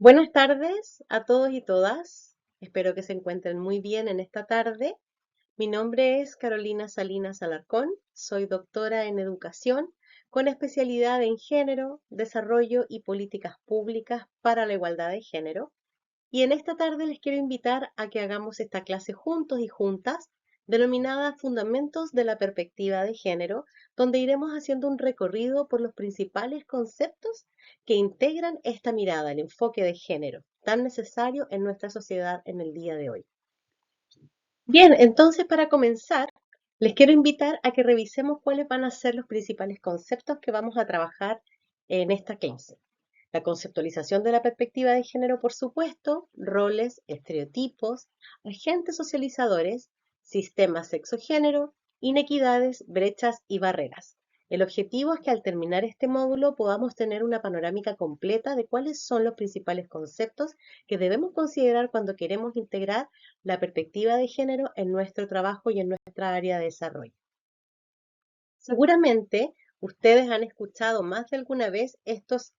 Buenas tardes a todos y todas. Espero que se encuentren muy bien en esta tarde. Mi nombre es Carolina Salinas Alarcón. Soy doctora en educación con especialidad en género, desarrollo y políticas públicas para la igualdad de género. Y en esta tarde les quiero invitar a que hagamos esta clase juntos y juntas, denominada Fundamentos de la Perspectiva de Género, donde iremos haciendo un recorrido por los principales conceptos que integran esta mirada, el enfoque de género, tan necesario en nuestra sociedad en el día de hoy. Bien, entonces para comenzar, les quiero invitar a que revisemos cuáles van a ser los principales conceptos que vamos a trabajar en esta clase. La conceptualización de la perspectiva de género, por supuesto, roles, estereotipos, agentes socializadores, sistemas sexo-género, inequidades, brechas y barreras. El objetivo es que al terminar este módulo podamos tener una panorámica completa de cuáles son los principales conceptos que debemos considerar cuando queremos integrar la perspectiva de género en nuestro trabajo y en nuestra área de desarrollo. Seguramente ustedes han escuchado más de alguna vez estas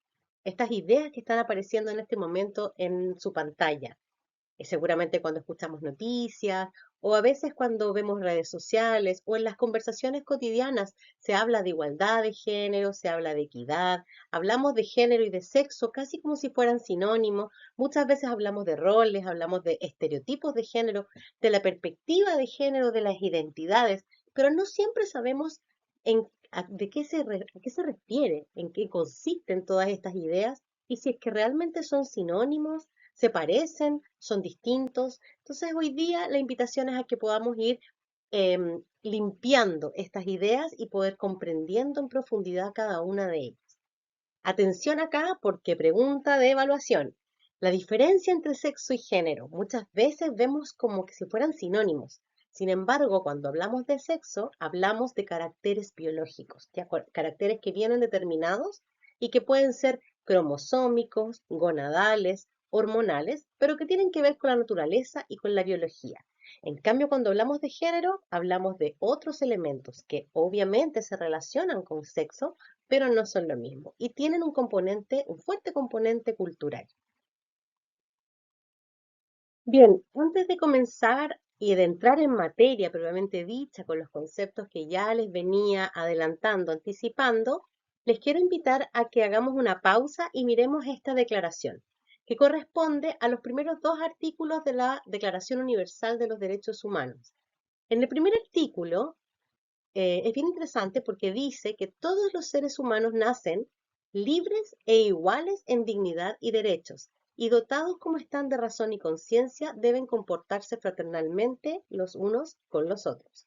ideas que están apareciendo en este momento en su pantalla. Seguramente cuando escuchamos noticias o a veces cuando vemos redes sociales o en las conversaciones cotidianas se habla de igualdad de género, se habla de equidad, hablamos de género y de sexo casi como si fueran sinónimos. Muchas veces hablamos de roles, hablamos de estereotipos de género, de la perspectiva de género, de las identidades, pero no siempre sabemos a qué se refiere, en qué consisten todas estas ideas y si es que realmente son sinónimos, se parecen, son distintos. Entonces hoy día la invitación es a que podamos ir limpiando estas ideas y poder comprendiendo en profundidad cada una de ellas. Atención acá porque pregunta de evaluación. La diferencia entre sexo y género muchas veces vemos como que si fueran sinónimos. Sin embargo, cuando hablamos de sexo, hablamos de caracteres biológicos, caracteres que vienen determinados y que pueden ser cromosómicos, gonadales, hormonales, pero que tienen que ver con la naturaleza y con la biología. En cambio, cuando hablamos de género, hablamos de otros elementos que obviamente se relacionan con sexo, pero no son lo mismo y tienen un fuerte componente cultural. Bien, antes de comenzar y de entrar en materia propiamente dicha con los conceptos que ya les venía adelantando, anticipando, les quiero invitar a que hagamos una pausa y miremos esta declaración, que corresponde a los primeros dos artículos de la Declaración Universal de los Derechos Humanos. En el primer artículo es bien interesante porque dice que todos los seres humanos nacen libres e iguales en dignidad y derechos, y dotados como están de razón y conciencia, deben comportarse fraternalmente los unos con los otros.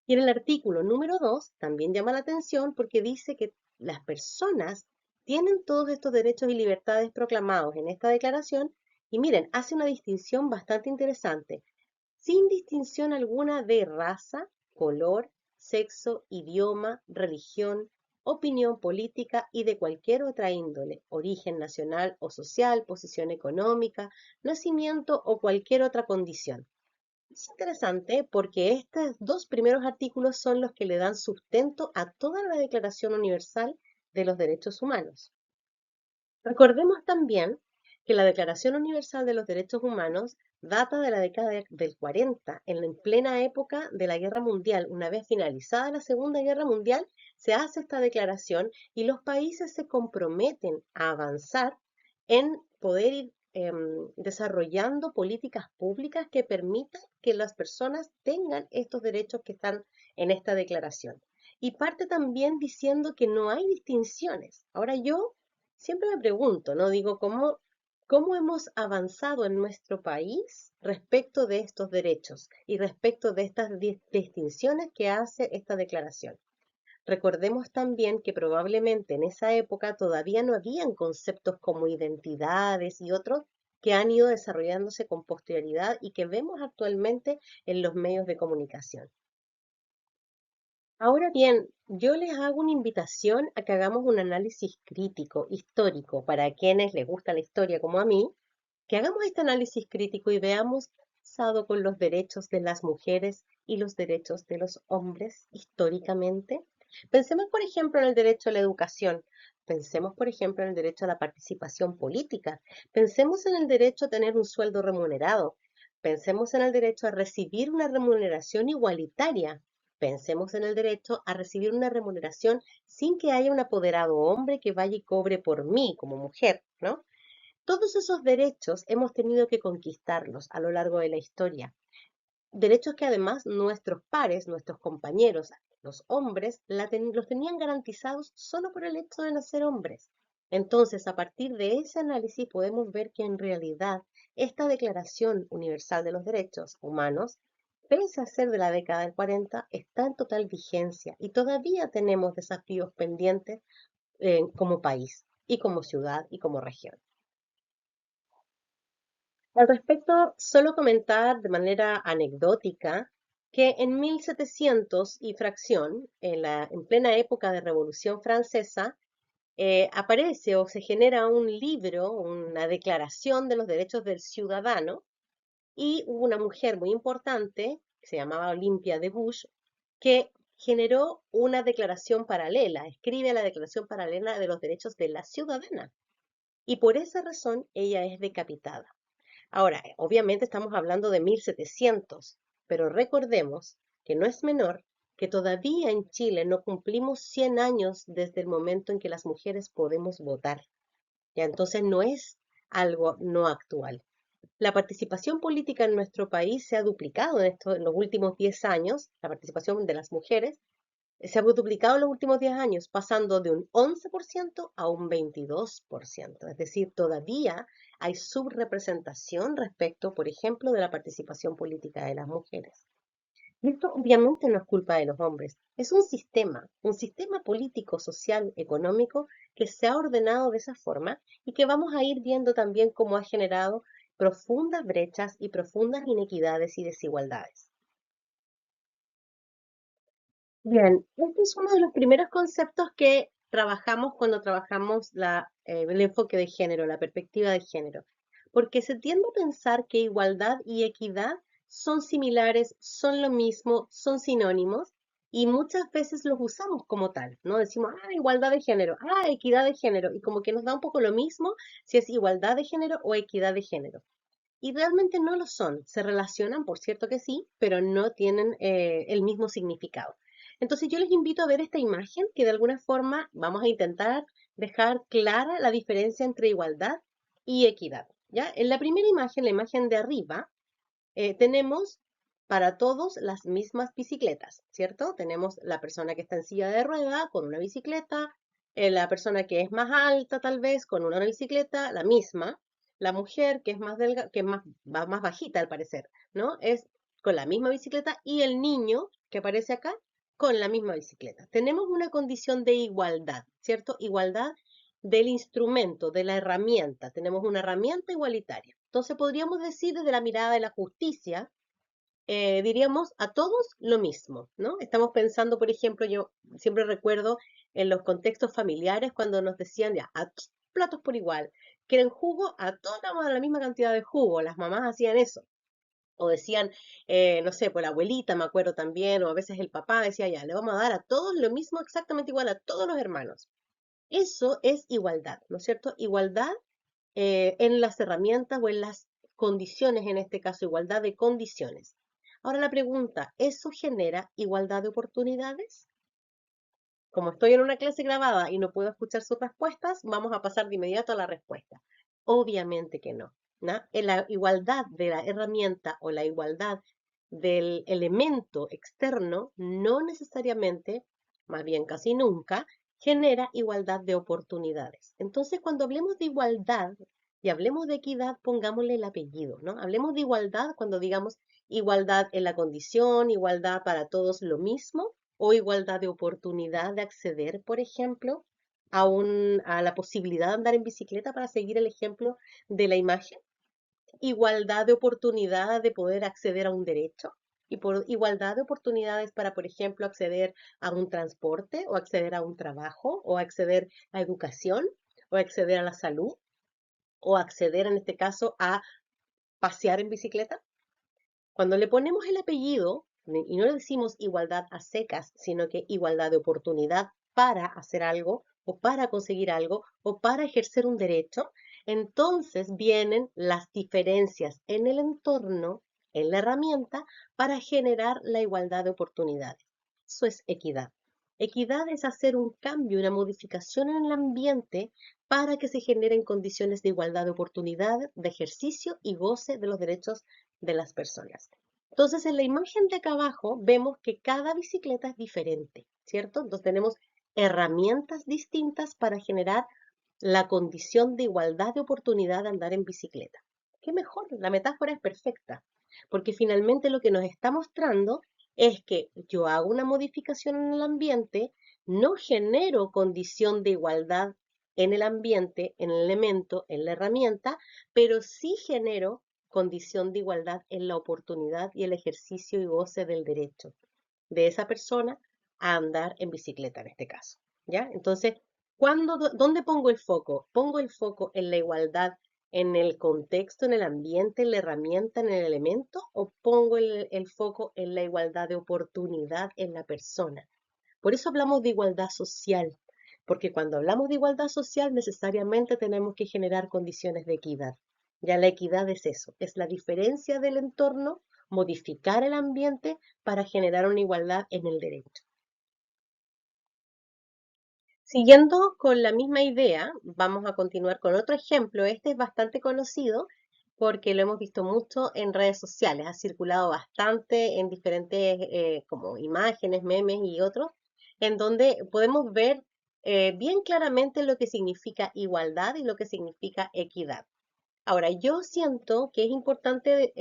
Y en el artículo número 2 también llama la atención porque dice que las personas tienen todos estos derechos y libertades proclamados en esta declaración, y miren, hace una distinción bastante interesante sin distinción alguna de raza, color, sexo, idioma, religión, opinión política y de cualquier otra índole, origen nacional o social, posición económica, nacimiento o cualquier otra condición. Es interesante porque estos dos primeros artículos son los que le dan sustento a toda la Declaración Universal de los Derechos Humanos. Recordemos también que la Declaración Universal de los Derechos Humanos data de la década del 40, en plena época de la Guerra Mundial. Una vez finalizada la Segunda Guerra Mundial, se hace esta declaración y los países se comprometen a avanzar en poder ir desarrollando políticas públicas que permitan que las personas tengan estos derechos que están en esta declaración. Y parte también diciendo que no hay distinciones. Ahora yo siempre me pregunto, ¿no? Digo, ¿cómo hemos avanzado en nuestro país respecto de estos derechos y respecto de estas distinciones que hace esta declaración? Recordemos también que probablemente en esa época todavía no habían conceptos como identidades y otros que han ido desarrollándose con posterioridad y que vemos actualmente en los medios de comunicación. Ahora bien, yo les hago una invitación a que hagamos un análisis crítico, histórico, para quienes les gusta la historia como a mí, que hagamos este análisis crítico y veamos qué ha pasado con los derechos de las mujeres y los derechos de los hombres históricamente. Pensemos, por ejemplo, en el derecho a la educación. Pensemos, por ejemplo, en el derecho a la participación política. Pensemos en el derecho a tener un sueldo remunerado. Pensemos en el derecho a recibir una remuneración igualitaria. Pensemos en el derecho a recibir una remuneración sin que haya un apoderado hombre que vaya y cobre por mí como mujer, ¿no? Todos esos derechos hemos tenido que conquistarlos a lo largo de la historia. Derechos que además nuestros pares, nuestros compañeros, los hombres, los tenían garantizados solo por el hecho de nacer hombres. Entonces, a partir de ese análisis podemos ver que en realidad esta Declaración Universal de los Derechos Humanos, pese a ser de la década del 40, está en total vigencia y todavía tenemos desafíos pendientes como país y como ciudad y como región. Al respecto, solo comentar de manera anecdótica que en 1700 y fracción, en plena época de Revolución Francesa, aparece o se genera un libro, una declaración de los derechos del ciudadano, y hubo una mujer muy importante, que se llamaba Olympia de Gouges, que generó una declaración paralela, escribe la declaración paralela de los derechos de la ciudadana, y por esa razón ella es decapitada. Ahora, obviamente estamos hablando de 1700, pero recordemos que no es menor que todavía en Chile no cumplimos 100 años desde el momento en que las mujeres podemos votar. Ya entonces no es algo no actual. La participación política en nuestro país se ha duplicado en los últimos 10 años, la participación de las mujeres se ha duplicado en los últimos 10 años, pasando de un 11% a un 22%. Es decir, todavía hay subrepresentación respecto, por ejemplo, de la participación política de las mujeres. Y esto obviamente no es culpa de los hombres, es un sistema político, social, económico que se ha ordenado de esa forma y que vamos a ir viendo también cómo ha generado profundas brechas y profundas inequidades y desigualdades. Bien, este es uno de los primeros conceptos que trabajamos cuando trabajamos el enfoque de género, la perspectiva de género, porque se tiende a pensar que igualdad y equidad son similares, son lo mismo, son sinónimos, y muchas veces los usamos como tal, ¿no? Decimos, igualdad de género, equidad de género, y como que nos da un poco lo mismo si es igualdad de género o equidad de género. Y realmente no lo son. Se relacionan, por cierto que sí, pero no tienen el mismo significado. Entonces yo les invito a ver esta imagen que de alguna forma vamos a intentar dejar clara la diferencia entre igualdad y equidad. ¿Ya? En la primera imagen, la imagen de arriba, tenemos para todos las mismas bicicletas, ¿cierto? Tenemos la persona que está en silla de rueda con una bicicleta, la persona que es más alta tal vez con una bicicleta, la misma, la mujer que es más delgada, que es va más bajita al parecer, ¿no? Es con la misma bicicleta y el niño que aparece acá con la misma bicicleta. Tenemos una condición de igualdad, ¿cierto? Igualdad del instrumento, de la herramienta. Tenemos una herramienta igualitaria. Entonces podríamos decir desde la mirada de la justicia, diríamos a todos lo mismo, ¿no? Estamos pensando, por ejemplo, yo siempre recuerdo en los contextos familiares cuando nos decían ya, a platos por igual, quieren jugo, a todos damos la misma cantidad de jugo, las mamás hacían eso. O decían, no sé, por la abuelita me acuerdo también, o a veces el papá decía, ya, le vamos a dar a todos lo mismo, exactamente igual a todos los hermanos. Eso es igualdad, ¿no es cierto? Igualdad en las herramientas o en las condiciones, en este caso, igualdad de condiciones. Ahora la pregunta, ¿eso genera igualdad de oportunidades? Como estoy en una clase grabada y no puedo escuchar sus respuestas, vamos a pasar de inmediato a la respuesta. Obviamente que no, ¿no? En la igualdad de la herramienta o la igualdad del elemento externo no necesariamente, más bien casi nunca, genera igualdad de oportunidades. Entonces, cuando hablemos de igualdad y hablemos de equidad, pongámosle el apellido, ¿no? Hablemos de igualdad cuando digamos igualdad en la condición, igualdad para todos lo mismo, o igualdad de oportunidad de acceder, por ejemplo, a la posibilidad de andar en bicicleta para seguir el ejemplo de la imagen, igualdad de oportunidad de poder acceder a un derecho y por igualdad de oportunidades para, por ejemplo, acceder a un transporte o acceder a un trabajo o acceder a educación o acceder a la salud o acceder en este caso a pasear en bicicleta. Cuando le ponemos el apellido y no le decimos igualdad a secas, sino que igualdad de oportunidad para hacer algo o para conseguir algo o para ejercer un derecho, entonces vienen las diferencias en el entorno, en la herramienta, para generar la igualdad de oportunidades. Eso es equidad. Equidad es hacer un cambio, una modificación en el ambiente para que se generen condiciones de igualdad de oportunidad, de ejercicio y goce de los derechos de las personas. Entonces, en la imagen de acá abajo vemos que cada bicicleta es diferente, ¿cierto? Entonces tenemos herramientas distintas para generar la condición de igualdad de oportunidad de andar en bicicleta. ¿Qué mejor? La metáfora es perfecta, porque finalmente lo que nos está mostrando es que yo hago una modificación en el ambiente, no genero condición de igualdad en el ambiente, en el elemento, en la herramienta, pero sí genero condición de igualdad en la oportunidad y el ejercicio y goce del derecho de esa persona a andar en bicicleta en este caso, ¿ya? Entonces, ¿dónde pongo el foco? ¿Pongo el foco en la igualdad en el contexto, en el ambiente, en la herramienta, en el elemento? ¿O pongo el foco en la igualdad de oportunidad en la persona? Por eso hablamos de igualdad social, porque cuando hablamos de igualdad social necesariamente tenemos que generar condiciones de equidad. Ya la equidad es eso, es la diferencia del entorno, modificar el ambiente para generar una igualdad en el derecho. Siguiendo con la misma idea, vamos a continuar con otro ejemplo. Este es bastante conocido porque lo hemos visto mucho en redes sociales, ha circulado bastante en diferentes como imágenes, memes y otros, en donde podemos ver bien claramente lo que significa igualdad y lo que significa equidad. Ahora, yo siento que es importante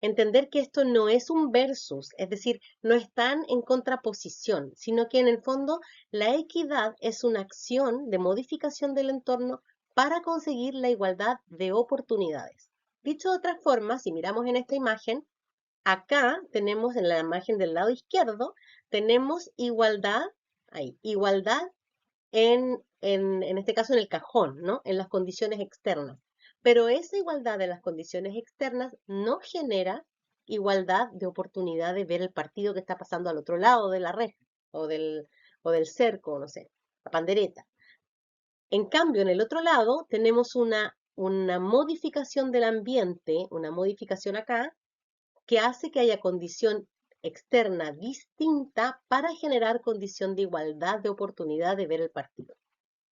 entender que esto no es un versus, es decir, no están en contraposición, sino que en el fondo la equidad es una acción de modificación del entorno para conseguir la igualdad de oportunidades. Dicho de otra forma, si miramos en esta imagen, acá tenemos en la imagen del lado izquierdo, tenemos igualdad, ahí, igualdad en este caso en el cajón, ¿no? En las condiciones externas. Pero esa igualdad de las condiciones externas no genera igualdad de oportunidad de ver el partido que está pasando al otro lado de la reja o o del cerco, no sé, la pandereta. En cambio, en el otro lado tenemos una modificación del ambiente, una modificación acá, que hace que haya condición externa distinta para generar condición de igualdad de oportunidad de ver el partido.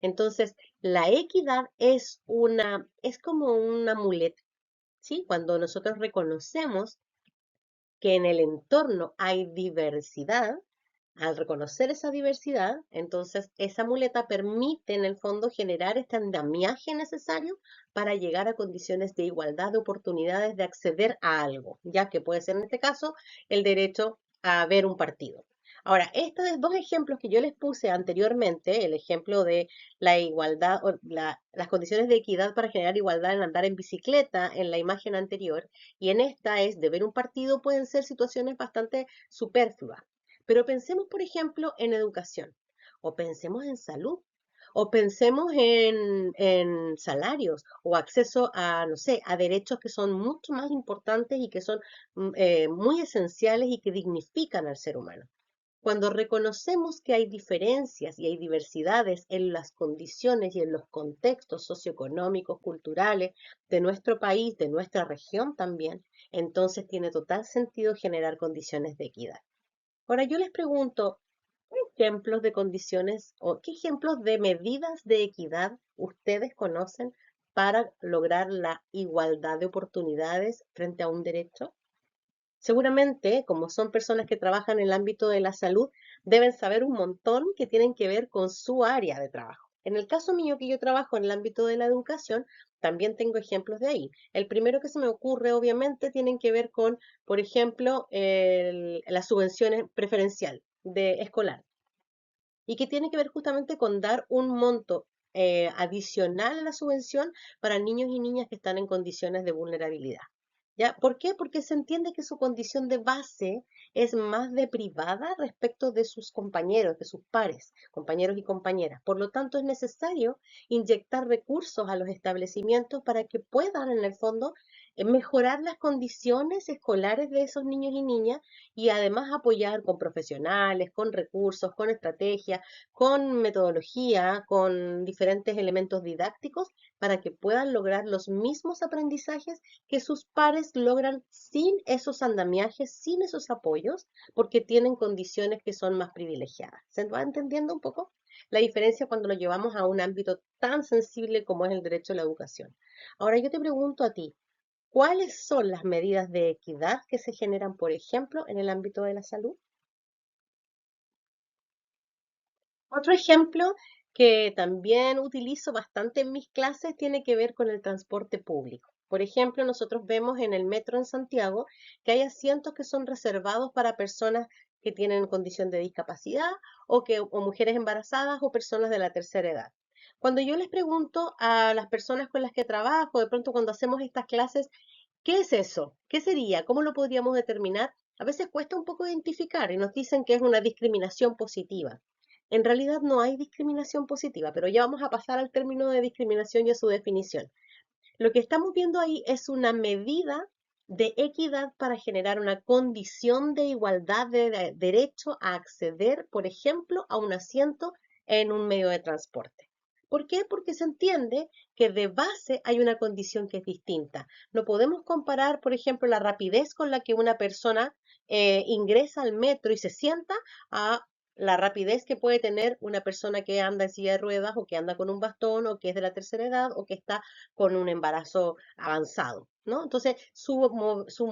Entonces, la equidad es como una muleta, ¿sí? Cuando nosotros reconocemos que en el entorno hay diversidad, al reconocer esa diversidad, entonces esa muleta permite en el fondo generar este andamiaje necesario para llegar a condiciones de igualdad de oportunidades de acceder a algo, ya que puede ser en este caso el derecho a ver un partido. Ahora, estos dos ejemplos que yo les puse anteriormente, el ejemplo de la igualdad, o las condiciones de equidad para generar igualdad en andar en bicicleta en la imagen anterior, y en esta es de ver un partido, pueden ser situaciones bastante superfluas. Pero pensemos, por ejemplo, en educación, o pensemos en salud, o pensemos en salarios, o acceso a, no sé, a derechos que son mucho más importantes y que son muy esenciales y que dignifican al ser humano. Cuando reconocemos que hay diferencias y hay diversidades en las condiciones y en los contextos socioeconómicos, culturales de nuestro país, de nuestra región también, entonces tiene total sentido generar condiciones de equidad. Ahora yo les pregunto, ¿qué ejemplos de condiciones o qué ejemplos de medidas de equidad ustedes conocen para lograr la igualdad de oportunidades frente a un derecho? Seguramente, como son personas que trabajan en el ámbito de la salud, deben saber un montón que tienen que ver con su área de trabajo. En el caso mío, que yo trabajo en el ámbito de la educación, también tengo ejemplos de ahí. El primero que se me ocurre, obviamente, tienen que ver con, por ejemplo, las subvenciones preferencial de escolar y que tiene que ver justamente con dar un monto adicional a la subvención para niños y niñas que están en condiciones de vulnerabilidad. ¿Ya? ¿Por qué? Porque se entiende que su condición de base es más deprivada respecto de sus compañeros, de sus pares, compañeros y compañeras. Por lo tanto, es necesario inyectar recursos a los establecimientos para que puedan, en el fondo, mejorar las condiciones escolares de esos niños y niñas y además apoyar con profesionales, con recursos, con estrategias, con metodología, con diferentes elementos didácticos para que puedan lograr los mismos aprendizajes que sus pares logran sin esos andamiajes, sin esos apoyos, porque tienen condiciones que son más privilegiadas. ¿Se va entendiendo un poco? La diferencia cuando lo llevamos a un ámbito tan sensible como es el derecho a la educación. Ahora yo te pregunto a ti, ¿cuáles son las medidas de equidad que se generan, por ejemplo, en el ámbito de la salud? Otro ejemplo que también utilizo bastante en mis clases tiene que ver con el transporte público. Por ejemplo, nosotros vemos en el metro en Santiago que hay asientos que son reservados para personas que tienen condición de discapacidad o mujeres embarazadas o personas de la tercera edad. Cuando yo les pregunto a las personas con las que trabajo, de pronto cuando hacemos estas clases, ¿qué es eso? ¿Qué sería? ¿Cómo lo podríamos determinar? A veces cuesta un poco identificar y nos dicen que es una discriminación positiva. En realidad no hay discriminación positiva, pero ya vamos a pasar al término de discriminación y a su definición. Lo que estamos viendo ahí es una medida de equidad para generar una condición de igualdad de derecho a acceder, por ejemplo, a un asiento en un medio de transporte. ¿Por qué? Porque se entiende que de base hay una condición que es distinta. No podemos comparar, por ejemplo, la rapidez con la que una persona ingresa al metro y se sienta a la rapidez que puede tener una persona que anda en silla de ruedas o que anda con un bastón o que es de la tercera edad o que está con un embarazo avanzado, ¿no? Entonces, su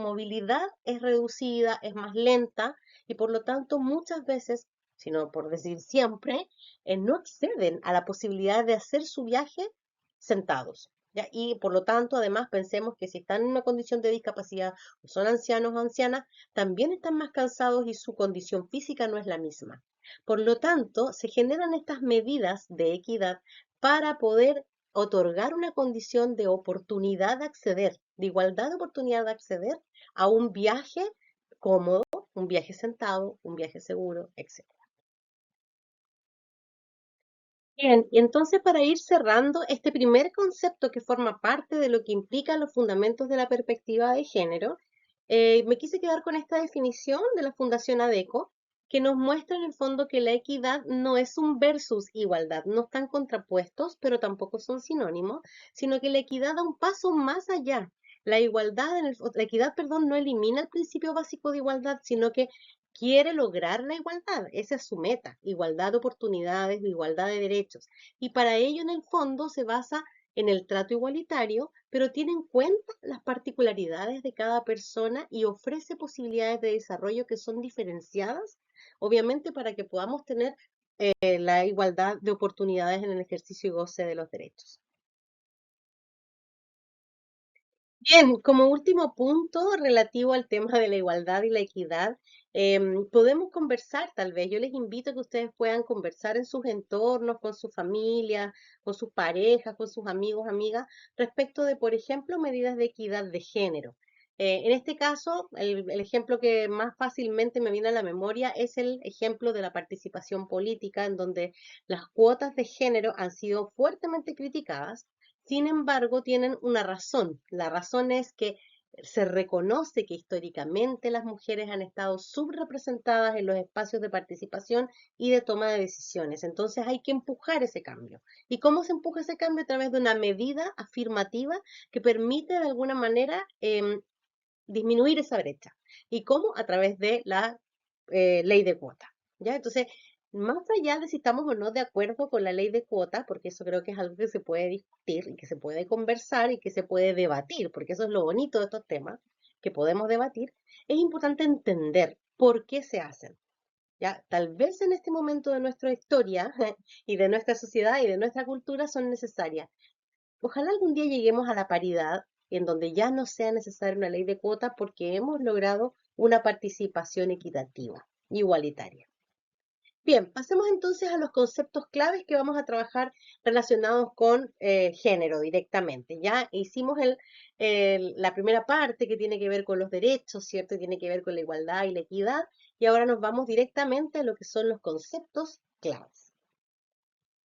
movilidad es reducida, es más lenta y por lo tanto muchas veces, sino por decir siempre, no acceden a la posibilidad de hacer su viaje sentados. ¿Ya? Y por lo tanto, además, pensemos que si están en una condición de discapacidad o son ancianos o ancianas, también están más cansados y su condición física no es la misma. Por lo tanto, se generan estas medidas de equidad para poder otorgar una condición de oportunidad de acceder, de igualdad de oportunidad de acceder a un viaje cómodo, un viaje sentado, un viaje seguro, etc. Bien, y entonces para ir cerrando, este primer concepto que forma parte de lo que implica los fundamentos de la perspectiva de género, me quise quedar con esta definición de la Fundación ADECO, que nos muestra en el fondo que la equidad no es un versus igualdad, no están contrapuestos, pero tampoco son sinónimos, sino que la equidad da un paso más allá. La equidad, perdón, no elimina el principio básico de igualdad, sino que quiere lograr la igualdad, esa es su meta, igualdad de oportunidades, igualdad de derechos. Y para ello, en el fondo, se basa en el trato igualitario, pero tiene en cuenta las particularidades de cada persona y ofrece posibilidades de desarrollo que son diferenciadas, obviamente para que podamos tener la igualdad de oportunidades en el ejercicio y goce de los derechos. Bien, como último punto relativo al tema de la igualdad y la equidad, podemos conversar tal vez. Yo les invito a que ustedes puedan conversar en sus entornos, con su familia, con sus parejas, con sus amigos, amigas, respecto de, por ejemplo, medidas de equidad de género. En este caso, el ejemplo que más fácilmente me viene a la memoria es el ejemplo de la participación política, en donde las cuotas de género han sido fuertemente criticadas. Sin embargo, tienen una razón. La razón es que se reconoce que históricamente las mujeres han estado subrepresentadas en los espacios de participación y de toma de decisiones. Entonces hay que empujar ese cambio. ¿Y cómo se empuja ese cambio? A través de una medida afirmativa que permite de alguna manera disminuir esa brecha. ¿Y cómo? A través de la ley de cuota. ¿Ya? Entonces, más allá de si estamos o no de acuerdo con la ley de cuota, porque eso creo que es algo que se puede discutir y que se puede conversar y que se puede debatir, porque eso es lo bonito de estos temas, que podemos debatir, es importante entender por qué se hacen. ¿Ya? Tal vez en este momento de nuestra historia y de nuestra sociedad y de nuestra cultura son necesarias. Ojalá algún día lleguemos a la paridad en donde ya no sea necesaria una ley de cuota porque hemos logrado una participación equitativa, igualitaria. Bien, pasemos entonces a los conceptos claves que vamos a trabajar relacionados con género directamente. Ya hicimos la primera parte que tiene que ver con los derechos, ¿cierto? Y tiene que ver con la igualdad y la equidad. Y ahora nos vamos directamente a lo que son los conceptos claves.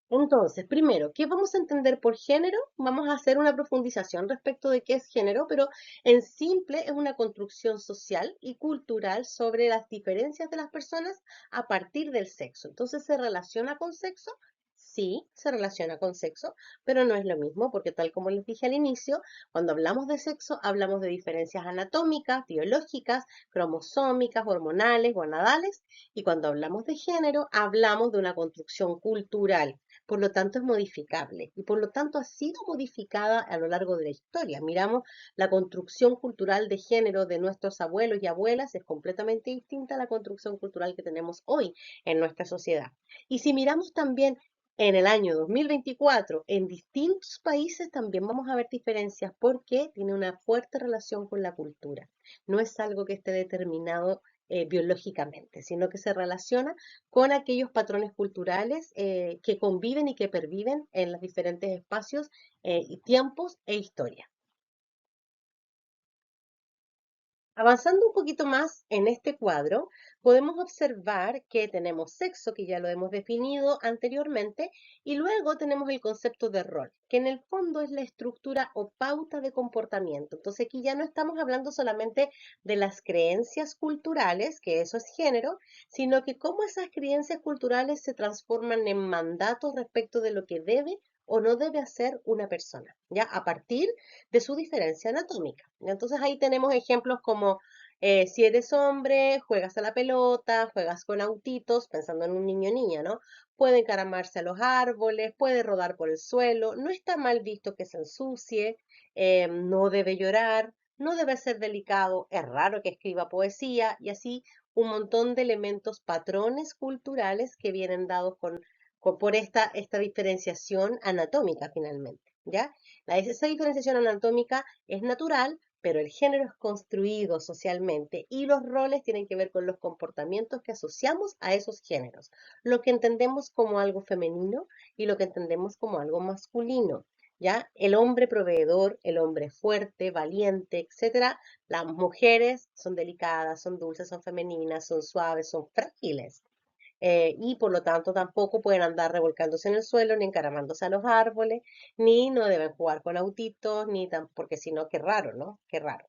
Entonces, primero, ¿qué vamos a entender por género? Vamos a hacer una profundización respecto de qué es género, pero en simple es una construcción social y cultural sobre las diferencias de las personas a partir del sexo. Entonces, ¿se relaciona con sexo? Sí, se relaciona con sexo, pero no es lo mismo porque tal como les dije al inicio, cuando hablamos de sexo hablamos de diferencias anatómicas, biológicas, cromosómicas, hormonales, gonadales, y cuando hablamos de género hablamos de una construcción cultural, por lo tanto es modificable y por lo tanto ha sido modificada a lo largo de la historia. Miramos la construcción cultural de género de nuestros abuelos y abuelas es completamente distinta a la construcción cultural que tenemos hoy en nuestra sociedad. Y si miramos también en el año 2024 en distintos países también vamos a ver diferencias porque tiene una fuerte relación con la cultura. No es algo que esté determinado biológicamente, sino que se relaciona con aquellos patrones culturales que conviven y que perviven en los diferentes espacios y tiempos e historia. Avanzando un poquito más en este cuadro, podemos observar que tenemos sexo, que ya lo hemos definido anteriormente, y luego tenemos el concepto de rol, que en el fondo es la estructura o pauta de comportamiento. Entonces aquí ya no estamos hablando solamente de las creencias culturales, que eso es género, sino que cómo esas creencias culturales se transforman en mandatos respecto de lo que debe o no debe hacer una persona, ¿ya? A partir de su diferencia anatómica. Entonces ahí tenemos ejemplos como si eres hombre, juegas a la pelota, juegas con autitos, pensando en un niño o niña, ¿no? Puede encaramarse a los árboles, puede rodar por el suelo, no está mal visto que se ensucie, no debe llorar, no debe ser delicado, es raro que escriba poesía y así un montón de elementos, patrones culturales que vienen dados por esta diferenciación anatómica finalmente, ¿ya? Esa diferenciación anatómica es natural, pero el género es construido socialmente y los roles tienen que ver con los comportamientos que asociamos a esos géneros, lo que entendemos como algo femenino y lo que entendemos como algo masculino. ¿Ya? El hombre proveedor, el hombre fuerte, valiente, etcétera. Las mujeres son delicadas, son dulces, son femeninas, son suaves, son frágiles y por lo tanto tampoco pueden andar revolcándose en el suelo, ni encaramándose a los árboles, ni no deben jugar con autitos, ni porque si no, qué raro, ¿no? Qué raro.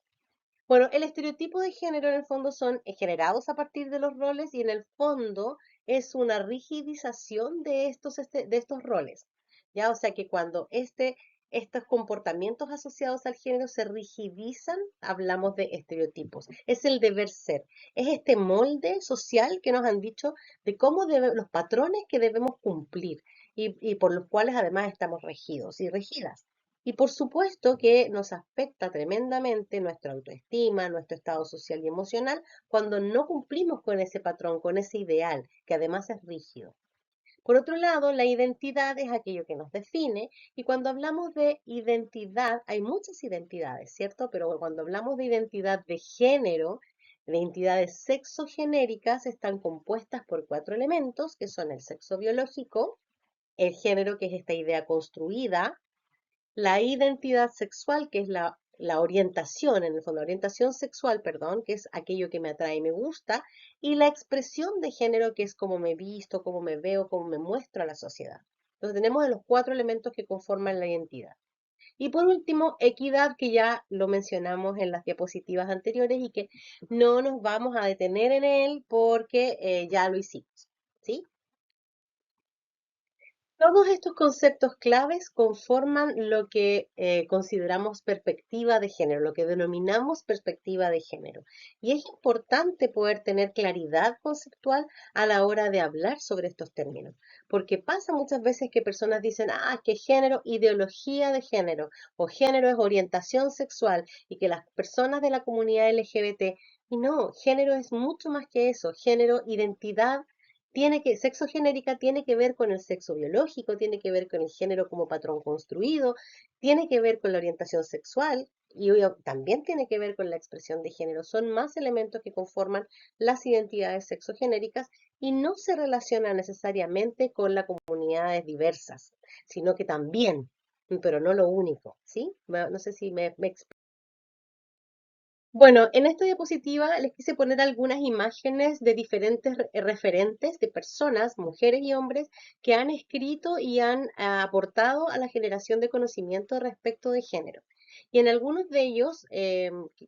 Bueno, el estereotipo de género en el fondo son generados a partir de los roles y en el fondo es una rigidización de estos roles. ¿Ya? O sea que cuando estos comportamientos asociados al género se rigidizan, hablamos de estereotipos. Es el deber ser. Es este molde social que nos han dicho de los patrones que debemos cumplir y por los cuales además estamos regidos y regidas. Y por supuesto que nos afecta tremendamente nuestra autoestima, nuestro estado social y emocional cuando no cumplimos con ese patrón, con ese ideal, que además es rígido. Por otro lado, la identidad es aquello que nos define y cuando hablamos de identidad, hay muchas identidades, ¿cierto? Pero cuando hablamos de identidad de género, de identidades sexogenéricas, están compuestas por cuatro elementos, que son el sexo biológico, el género, que es esta idea construida, la identidad sexual, que es la orientación, en el fondo, la orientación sexual, perdón, que es aquello que me atrae y me gusta, y la expresión de género, que es cómo me visto, cómo me veo, cómo me muestro a la sociedad. Entonces tenemos los cuatro elementos que conforman la identidad. Y por último, equidad, que ya lo mencionamos en las diapositivas anteriores y que no nos vamos a detener en él porque ya lo hicimos, ¿sí? Todos estos conceptos claves conforman lo que consideramos perspectiva de género, lo que denominamos perspectiva de género. Y es importante poder tener claridad conceptual a la hora de hablar sobre estos términos, porque pasa muchas veces que personas dicen, ah, que género, ideología de género, o género es orientación sexual, y que las personas de la comunidad LGBT, y no, género es mucho más que eso, género, identidad sexo genérica tiene que ver con el sexo biológico, tiene que ver con el género como patrón construido, tiene que ver con la orientación sexual y también tiene que ver con la expresión de género. Son más elementos que conforman las identidades sexogenéricas y no se relaciona necesariamente con las comunidades diversas, sino que también, pero no lo único, ¿sí? No sé si me explico. Bueno, en esta diapositiva les quise poner algunas imágenes de diferentes referentes de personas, mujeres y hombres, que han escrito y han aportado a la generación de conocimiento respecto de género. Y en algunos de ellos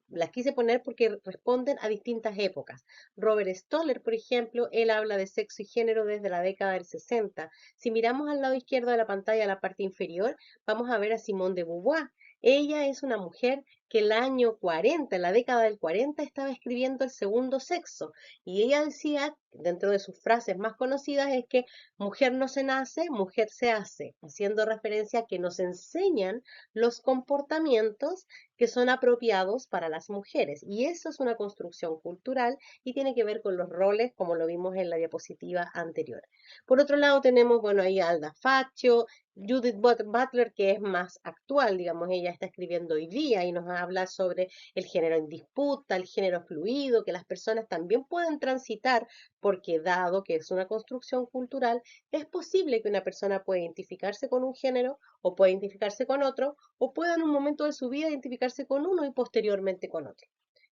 las quise poner porque responden a distintas épocas. Robert Stoller, por ejemplo, él habla de sexo y género desde la década del 60. Si miramos al lado izquierdo de la pantalla, la parte inferior, vamos a ver a Simone de Beauvoir. Ella es una mujer que el año 40, en la década del 40, estaba escribiendo El segundo sexo. Y ella decía, dentro de sus frases más conocidas, es que mujer no se nace, mujer se hace, haciendo referencia a que nos enseñan los comportamientos que son apropiados para las mujeres. Y eso es una construcción cultural y tiene que ver con los roles, como lo vimos en la diapositiva anterior. Por otro lado, tenemos, bueno, ahí a Alda Faccio, Judith Butler, que es más actual, digamos, ella está escribiendo hoy día y nos habla sobre el género en disputa, el género fluido, que las personas también pueden transitar, porque dado que es una construcción cultural, es posible que una persona pueda identificarse con un género o pueda identificarse con otro, o pueda en un momento de su vida identificarse con uno y posteriormente con otro.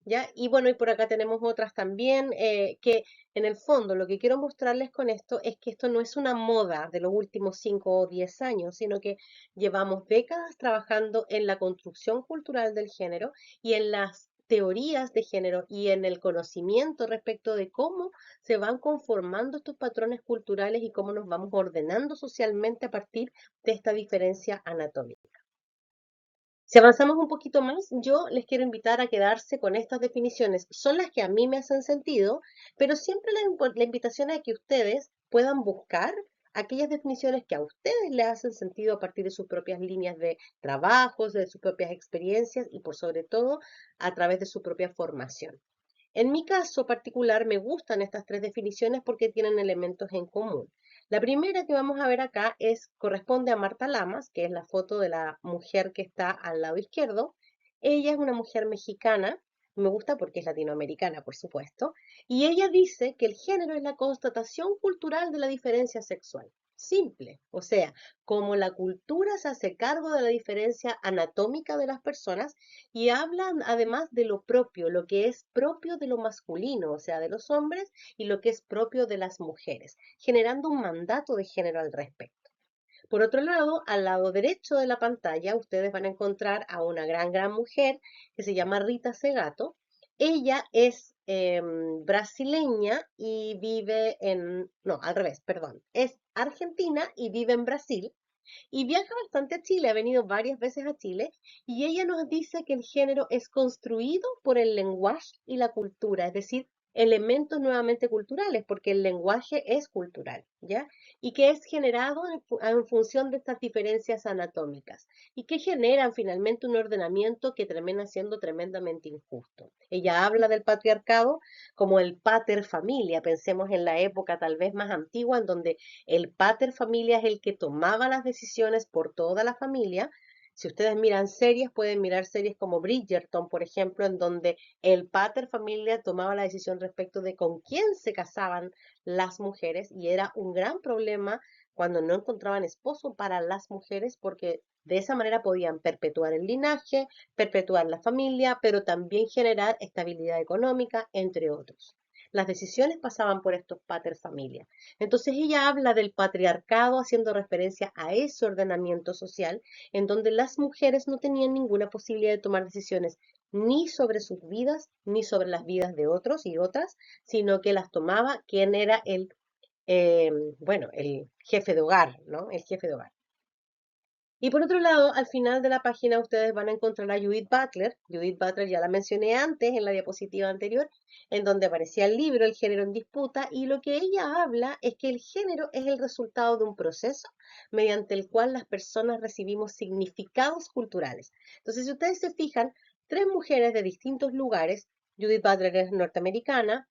¿Ya? Y bueno, y por acá tenemos otras también que en el fondo lo que quiero mostrarles con esto es que esto no es una moda de los últimos 5 o 10 años, sino que llevamos décadas trabajando en la construcción cultural del género y en las teorías de género y en el conocimiento respecto de cómo se van conformando estos patrones culturales y cómo nos vamos ordenando socialmente a partir de esta diferencia anatómica. Si avanzamos un poquito más, yo les quiero invitar a quedarse con estas definiciones. Son las que a mí me hacen sentido, pero siempre la invitación es a que ustedes puedan buscar aquellas definiciones que a ustedes les hacen sentido a partir de sus propias líneas de trabajos, de sus propias experiencias y por sobre todo a través de su propia formación. En mi caso particular me gustan estas tres definiciones porque tienen elementos en común. La primera que vamos a ver acá corresponde a Marta Lamas, que es la foto de la mujer que está al lado izquierdo. Ella es una mujer mexicana, me gusta porque es latinoamericana, por supuesto, y ella dice que el género es la constatación cultural de la diferencia sexual. Simple, o sea, como la cultura se hace cargo de la diferencia anatómica de las personas y hablan además de lo propio, lo que es propio de lo masculino, o sea, de los hombres, y lo que es propio de las mujeres, generando un mandato de género al respecto. Por otro lado, al lado derecho de la pantalla, ustedes van a encontrar a una gran mujer que se llama Rita Segato. Ella es brasileña y vive no, al revés, perdón, es argentina y vive en Brasil y viaja bastante a Chile, ha venido varias veces a Chile, y ella nos dice que el género es construido por el lenguaje y la cultura, es decir, elementos nuevamente culturales, porque el lenguaje es cultural, ¿ya? Y que es generado en función de estas diferencias anatómicas, y que generan finalmente un ordenamiento que termina siendo tremendamente injusto. Ella habla del patriarcado como el pater familia, pensemos en la época tal vez más antigua, en donde el pater familia es el que tomaba las decisiones por toda la familia. Si ustedes miran series, pueden mirar series como Bridgerton, por ejemplo, en donde el pater familia tomaba la decisión respecto de con quién se casaban las mujeres y era un gran problema cuando no encontraban esposo para las mujeres porque de esa manera podían perpetuar el linaje, perpetuar la familia, pero también generar estabilidad económica, entre otros. Las decisiones pasaban por estos pater familia. Entonces ella habla del patriarcado haciendo referencia a ese ordenamiento social en donde las mujeres no tenían ninguna posibilidad de tomar decisiones ni sobre sus vidas ni sobre las vidas de otros y otras, sino que las tomaba quien era eh, el jefe de hogar, ¿no? El jefe de hogar. Y por otro lado, al final de la página ustedes van a encontrar a Judith Butler. Judith Butler ya la mencioné antes en la diapositiva anterior, en donde aparecía el libro El género en disputa, y lo que ella habla es que el género es el resultado de un proceso mediante el cual las personas recibimos significados culturales. Entonces, si ustedes se fijan, tres mujeres de distintos lugares, Judith Butler es norteamericana,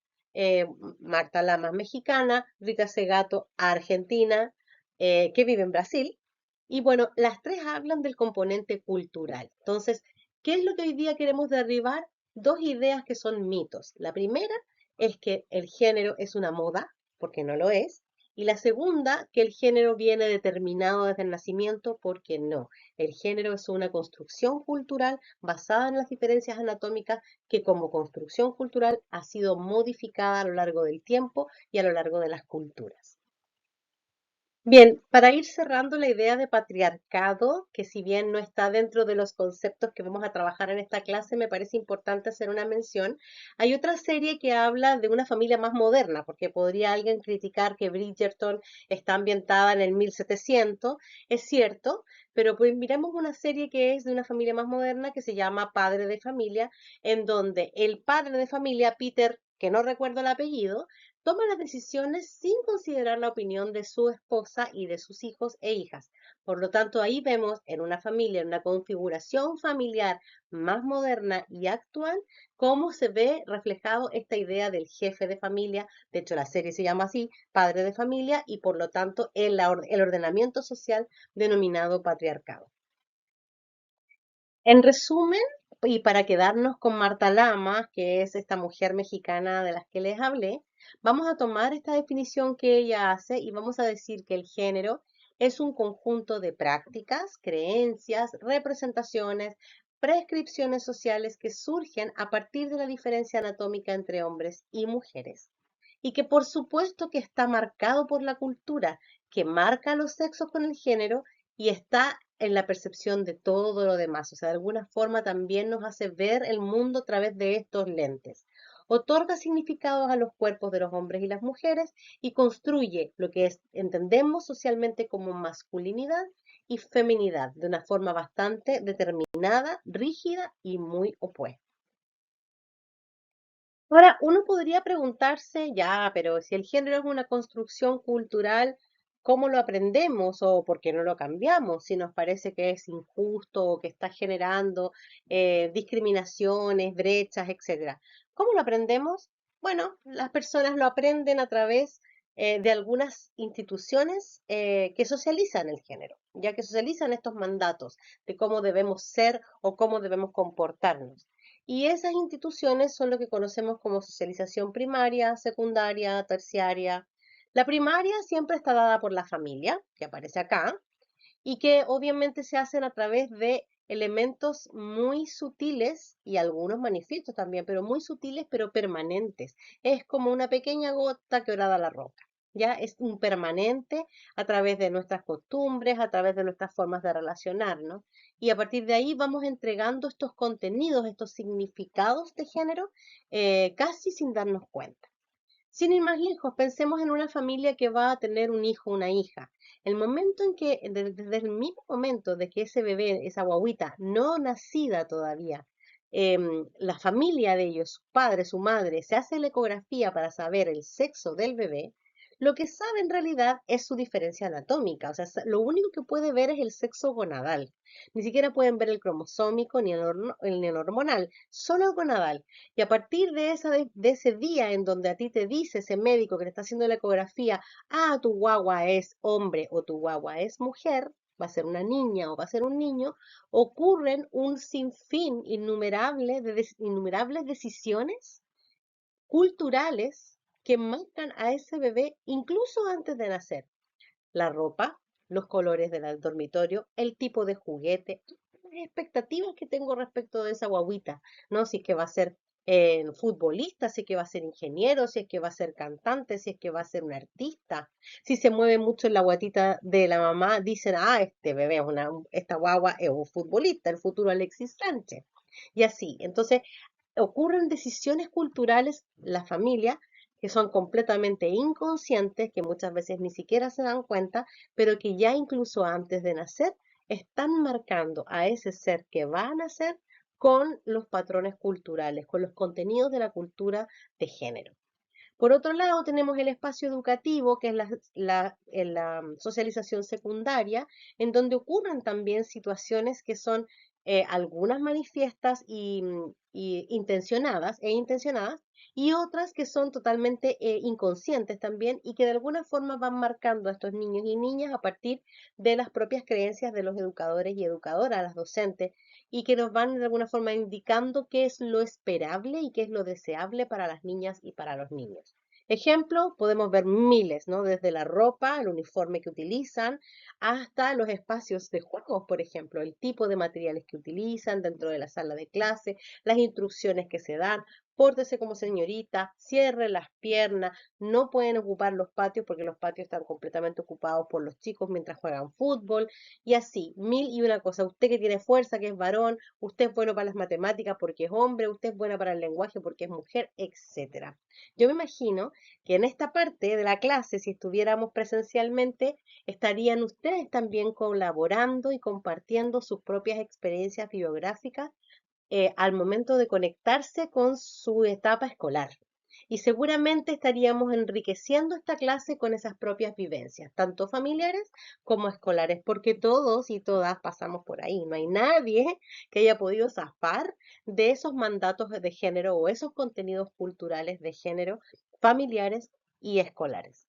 Marta Lamas mexicana, Rita Segato argentina, que vive en Brasil, y bueno, las tres hablan del componente cultural. Entonces, ¿qué es lo que hoy día queremos derribar? Dos ideas que son mitos. La primera es que el género es una moda, porque no lo es. Y la segunda, que el género viene determinado desde el nacimiento, porque no. El género es una construcción cultural basada en las diferencias anatómicas que como construcción cultural ha sido modificada a lo largo del tiempo y a lo largo de las culturas. Bien, para ir cerrando la idea de patriarcado, que si bien no está dentro de los conceptos que vamos a trabajar en esta clase, me parece importante hacer una mención. Hay otra serie que habla de una familia más moderna, porque podría alguien criticar que Bridgerton está ambientada en el 1700, es cierto, pero pues miremos una serie que es de una familia más moderna que se llama Padre de Familia, en donde el padre de familia, Peter, que no recuerdo el apellido, toma las decisiones sin considerar la opinión de su esposa y de sus hijos e hijas. Por lo tanto, ahí vemos en una familia, en una configuración familiar más moderna y actual, cómo se ve reflejado esta idea del jefe de familia. De hecho, la serie se llama así, padre de familia, y por lo tanto el ordenamiento social denominado patriarcado. En resumen, y para quedarnos con Marta Lamas, que es esta mujer mexicana de las que les hablé, vamos a tomar esta definición que ella hace y vamos a decir que el género es un conjunto de prácticas, creencias, representaciones, prescripciones sociales que surgen a partir de la diferencia anatómica entre hombres y mujeres. Y que por supuesto que está marcado por la cultura, que marca los sexos con el género y está en la percepción de todo lo demás. O sea, de alguna forma también nos hace ver el mundo a través de estos lentes. Otorga significados a los cuerpos de los hombres y las mujeres y construye lo que entendemos socialmente como masculinidad y feminidad de una forma bastante determinada, rígida y muy opuesta. Ahora, uno podría preguntarse, ya, pero si el género es una construcción cultural, ¿cómo lo aprendemos o por qué no lo cambiamos? Si nos parece que es injusto o que está generando discriminaciones, brechas, etcétera. ¿Cómo lo aprendemos? Bueno, las personas lo aprenden a través de algunas instituciones que socializan el género, ya que socializan estos mandatos de cómo debemos ser o cómo debemos comportarnos. Y esas instituciones son lo que conocemos como socialización primaria, secundaria, terciaria. La primaria siempre está dada por la familia, que aparece acá, y que obviamente se hacen a través de elementos muy sutiles y algunos manifiestos también, pero muy sutiles pero permanentes. Es como una pequeña gota que orada la roca. Ya es un permanente a través de nuestras costumbres, a través de nuestras formas de relacionarnos. Y a partir de ahí vamos entregando estos contenidos, estos significados de género, casi sin darnos cuenta. Sin ir más lejos, pensemos en una familia que va a tener un hijo o una hija. El momento en que, desde el mismo momento de que ese bebé, esa guagüita, no nacida todavía, la familia de ellos, su padre, su madre, se hace la ecografía para saber el sexo del bebé, lo que sabe en realidad es su diferencia anatómica. O sea, lo único que puede ver es el sexo gonadal. Ni siquiera pueden ver el cromosómico ni el hormonal, solo gonadal. Y a partir de ese día en donde a ti te dice ese médico que le está haciendo la ecografía, ah, tu guagua es hombre o tu guagua es mujer, va a ser una niña o va a ser un niño, ocurren un sinfín innumerable innumerables decisiones culturales que marcan a ese bebé incluso antes de nacer. La ropa, los colores del dormitorio, el tipo de juguete, las expectativas que tengo respecto de esa guaguita, ¿no? Si es que va a ser futbolista, si es que va a ser ingeniero, si es que va a ser cantante, si es que va a ser un artista. Si se mueve mucho en la guatita de la mamá, dicen, ah, este bebé es esta guagua es un futbolista, el futuro Alexis Sánchez. Y así, entonces ocurren decisiones culturales, la familia, que son completamente inconscientes, que muchas veces ni siquiera se dan cuenta, pero que ya incluso antes de nacer están marcando a ese ser que va a nacer con los patrones culturales, con los contenidos de la cultura de género. Por otro lado, tenemos el espacio educativo, que es la socialización secundaria, en donde ocurren también situaciones que son algunas manifiestas y intencionadas, y otras que son totalmente inconscientes también y que de alguna forma van marcando a estos niños y niñas a partir de las propias creencias de los educadores y educadoras, las docentes, y que nos van de alguna forma indicando qué es lo esperable y qué es lo deseable para las niñas y para los niños. Ejemplo, podemos ver miles, ¿no? Desde la ropa, el uniforme que utilizan, hasta los espacios de juegos, por ejemplo, el tipo de materiales que utilizan dentro de la sala de clase, las instrucciones que se dan, pórtese como señorita, cierre las piernas, no pueden ocupar los patios porque los patios están completamente ocupados por los chicos mientras juegan fútbol, y así, mil y una cosa. Usted que tiene fuerza, que es varón, usted es bueno para las matemáticas porque es hombre, usted es buena para el lenguaje porque es mujer, etcétera. Yo me imagino que en esta parte de la clase, si estuviéramos presencialmente, estarían ustedes también colaborando y compartiendo sus propias experiencias biográficas al momento de conectarse con su etapa escolar. Y seguramente estaríamos enriqueciendo esta clase con esas propias vivencias, tanto familiares como escolares, porque todos y todas pasamos por ahí. No hay nadie que haya podido zafar de esos mandatos de género o esos contenidos culturales de género familiares y escolares.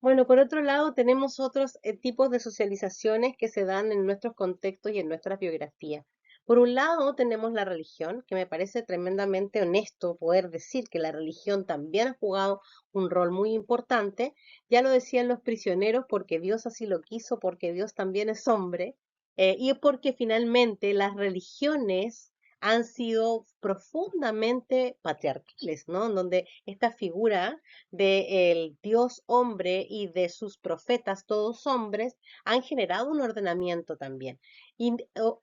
Bueno, por otro lado, tenemos otros tipos de socializaciones que se dan en nuestros contextos y en nuestras biografías. Por un lado, tenemos la religión, que me parece tremendamente honesto poder decir que la religión también ha jugado un rol muy importante. Ya lo decían los prisioneros, porque Dios así lo quiso, porque Dios también es hombre, y porque finalmente las religiones han sido profundamente patriarcales, ¿no? En donde esta figura del Dios hombre y de sus profetas, todos hombres, han generado un ordenamiento también. Y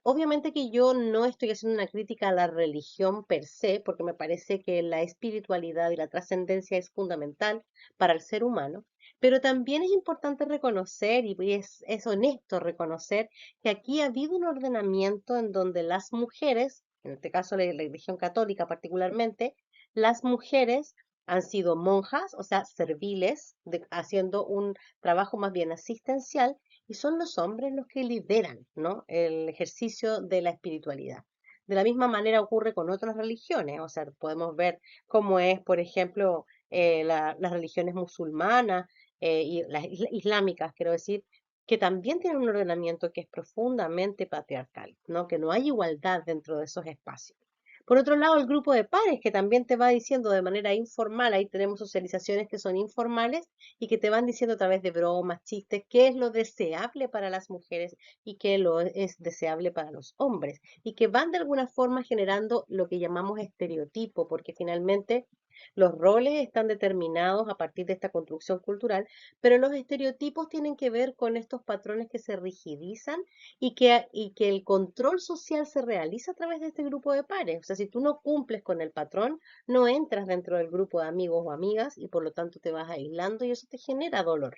obviamente que yo no estoy haciendo una crítica a la religión per se, porque me parece que la espiritualidad y la trascendencia es fundamental para el ser humano, pero también es importante reconocer y es honesto reconocer que aquí ha habido un ordenamiento en donde las mujeres, en este caso la religión católica particularmente, las mujeres han sido monjas, o sea, serviles, haciendo un trabajo más bien asistencial, y son los hombres los que lideran, ¿no? El ejercicio de la espiritualidad. De la misma manera ocurre con otras religiones, o sea, podemos ver cómo es, por ejemplo, las religiones musulmanas y las islámicas, quiero decir, que también tienen un ordenamiento que es profundamente patriarcal, ¿no? Que no hay igualdad dentro de esos espacios. Por otro lado, el grupo de pares que también te va diciendo de manera informal, ahí tenemos socializaciones que son informales y que te van diciendo a través de bromas, chistes, qué es lo deseable para las mujeres y qué lo es deseable para los hombres, y que van de alguna forma generando lo que llamamos estereotipo, porque finalmente los roles están determinados a partir de esta construcción cultural, pero los estereotipos tienen que ver con estos patrones que se rigidizan y que el control social se realiza a través de este grupo de pares. O sea, si tú no cumples con el patrón, no entras dentro del grupo de amigos o amigas y por lo tanto te vas aislando y eso te genera dolor.